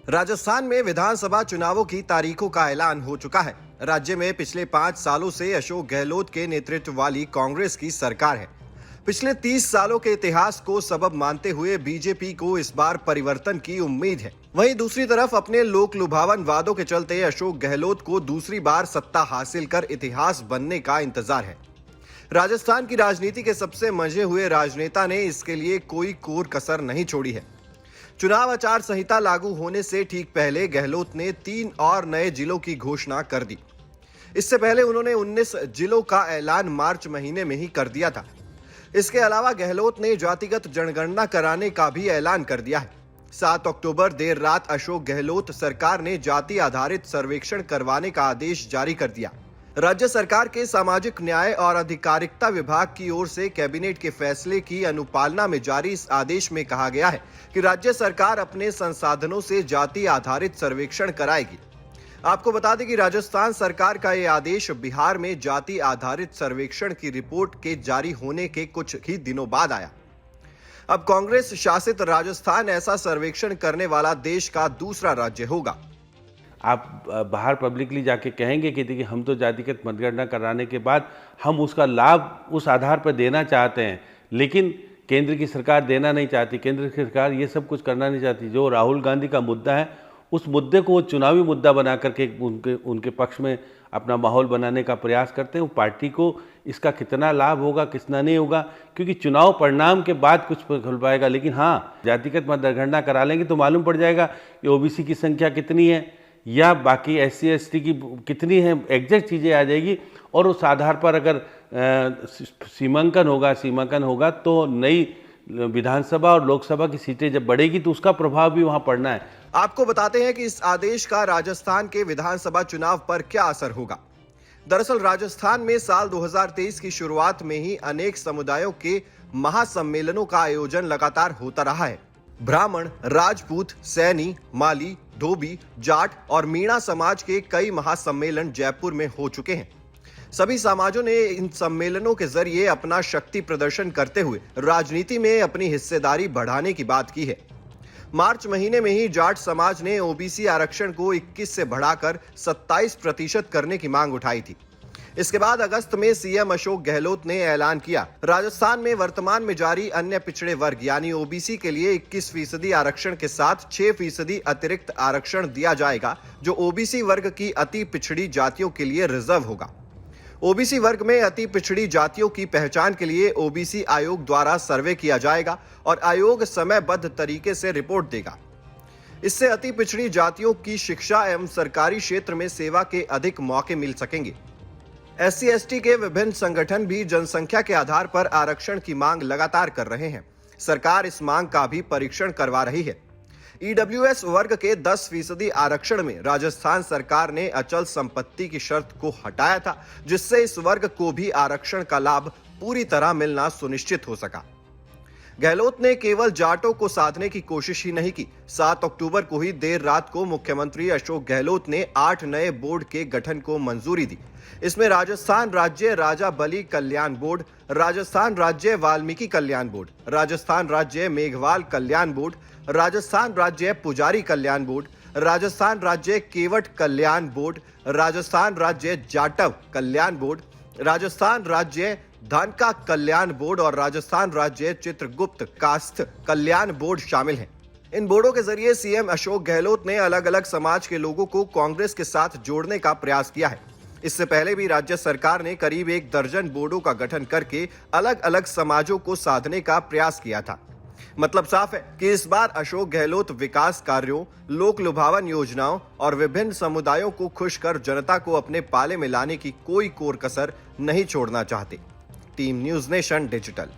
राजस्थान में विधानसभा चुनावों की तारीखों का ऐलान हो चुका है। राज्य में पिछले 5 सालों से अशोक गहलोत के नेतृत्व वाली कांग्रेस की सरकार है। पिछले 30 सालों के इतिहास को सबब मानते हुए बीजेपी को इस बार परिवर्तन की उम्मीद है। वहीं दूसरी तरफ अपने लोक लुभावन वादों के चलते अशोक गहलोत को दूसरी बार सत्ता हासिल कर इतिहास बनने का इंतजार है। राजस्थान की राजनीति के सबसे मंझे हुए राजनेता ने इसके लिए कोई कोर कसर नहीं छोड़ी है। चुनाव आचार संहिता लागू होने से ठीक पहले गहलोत ने 3 और नए जिलों की घोषणा कर दी। इससे पहले उन्होंने 19 जिलों का ऐलान मार्च महीने में ही कर दिया था। इसके अलावा गहलोत ने जातिगत जनगणना कराने का भी ऐलान कर दिया है। 7 अक्टूबर देर रात अशोक गहलोत सरकार ने जाति आधारित सर्वेक्षण करवाने का आदेश जारी कर दिया। राज्य सरकार के सामाजिक न्याय और अधिकारिता विभाग की ओर से कैबिनेट के फैसले की अनुपालना में जारी इस आदेश में कहा गया है कि राज्य सरकार अपने संसाधनों से जाति आधारित सर्वेक्षण कराएगी। आपको बता दें कि राजस्थान सरकार का यह आदेश बिहार में जाति आधारित सर्वेक्षण की रिपोर्ट के जारी होने के कुछ ही दिनों बाद आया। अब कांग्रेस शासित राजस्थान ऐसा सर्वेक्षण करने वाला देश का दूसरा राज्य होगा। आप बाहर पब्लिकली जाके कहेंगे कि देखिए हम तो जातिगत मतगणना कराने के बाद हम उसका लाभ उस आधार पर देना चाहते हैं, लेकिन केंद्र की सरकार देना नहीं चाहती, केंद्र की सरकार ये सब कुछ करना नहीं चाहती। जो राहुल गांधी का मुद्दा है उस मुद्दे को वो चुनावी मुद्दा बना करके उनके पक्ष में अपना माहौल बनाने का प्रयास करते हैं। वो पार्टी को इसका कितना लाभ होगा कितना नहीं होगा, क्योंकि चुनाव परिणाम के बाद कुछ खुल पाएगा। लेकिन हाँ, जातिगत मतगणना करा लेंगे तो मालूम पड़ जाएगा कि ओबीसी की संख्या कितनी है या बाकी SC ST की कितनी है, एग्जैक्ट चीज़ें आ जाएगी। और उस आधार पर अगर सीमांकन होगा तो नई विधानसभा और लोकसभा की सीटें जब बढ़ेगी तो उसका प्रभाव भी वहां पड़ना है। आपको बताते हैं कि इस आदेश का राजस्थान के विधानसभा चुनाव पर क्या असर होगा। दरअसल राजस्थान में साल 2023 की शुरुआत में ही अनेक समुदायों के महासम्मेलनों का आयोजन लगातार होता रहा है। ब्राह्मण, राजपूत, सैनी, माली, धोबी, जाट और मीणा समाज के कई महासम्मेलन जयपुर में हो चुके हैं। सभी समाजों ने इन सम्मेलनों के जरिए अपना शक्ति प्रदर्शन करते हुए राजनीति में अपनी हिस्सेदारी बढ़ाने की बात की है। मार्च महीने में ही जाट समाज ने ओबीसी आरक्षण को 21 से बढ़ाकर 27% करने की मांग उठाई थी। इसके बाद अगस्त में सीएम अशोक गहलोत ने ऐलान किया, राजस्थान में वर्तमान में जारी अन्य पिछड़े वर्ग यानी ओबीसी के लिए 21% आरक्षण के साथ 6% अतिरिक्त आरक्षण दिया जाएगा, जो ओबीसी वर्ग की अति पिछड़ी जातियों के लिए रिजर्व होगा। ओबीसी वर्ग में अति पिछड़ी जातियों की पहचान के लिए ओबीसी आयोग द्वारा सर्वे किया जाएगा और आयोग समयबद्ध तरीके से रिपोर्ट देगा। इससे अति पिछड़ी जातियों की शिक्षा एवं सरकारी क्षेत्र में सेवा के अधिक मौके मिल सकेंगे। SC ST के विभिन्न संगठन भी जनसंख्या के आधार पर आरक्षण की मांग लगातार कर रहे हैं। सरकार इस मांग का भी परीक्षण करवा रही है। EWS वर्ग के 10% आरक्षण में राजस्थान सरकार ने अचल संपत्ति की शर्त को हटाया था, जिससे इस वर्ग को भी आरक्षण का लाभ पूरी तरह मिलना सुनिश्चित हो सका। गहलोत ने केवल जाटों को साधने की कोशिश ही नहीं की। 7 अक्टूबर को ही देर रात को मुख्यमंत्री अशोक गहलोत ने 8 नए बोर्ड के गठन को मंजूरी दी। इसमें राजस्थान राज्य राजा बलि कल्याण बोर्ड, राजस्थान राज्य वाल्मीकि कल्याण बोर्ड, राजस्थान राज्य मेघवाल कल्याण बोर्ड, राजस्थान राज्य पुजारी कल्याण बोर्ड, राजस्थान राज्य केवट कल्याण बोर्ड, राजस्थान राज्य जाटव कल्याण बोर्ड, राजस्थान राज्य धानका कल्याण बोर्ड और राजस्थान राज्य चित्रगुप्त कास्थ कल्याण बोर्ड शामिल हैं। इन बोर्डों के जरिए सीएम अशोक गहलोत ने अलग अलग समाज के लोगों को कांग्रेस के साथ जोड़ने का प्रयास किया है। इससे पहले भी राज्य सरकार ने करीब 1 दर्जन बोर्डों का गठन करके अलग अलग समाजों को साधने का प्रयास किया था। मतलब साफ है कि इस बार अशोक गहलोत विकास कार्यों, लोक लुभावन योजनाओं और विभिन्न समुदायों को खुश कर जनता को अपने पाले में लाने की कोई कोर कसर नहीं छोड़ना चाहते। Team news nation digital.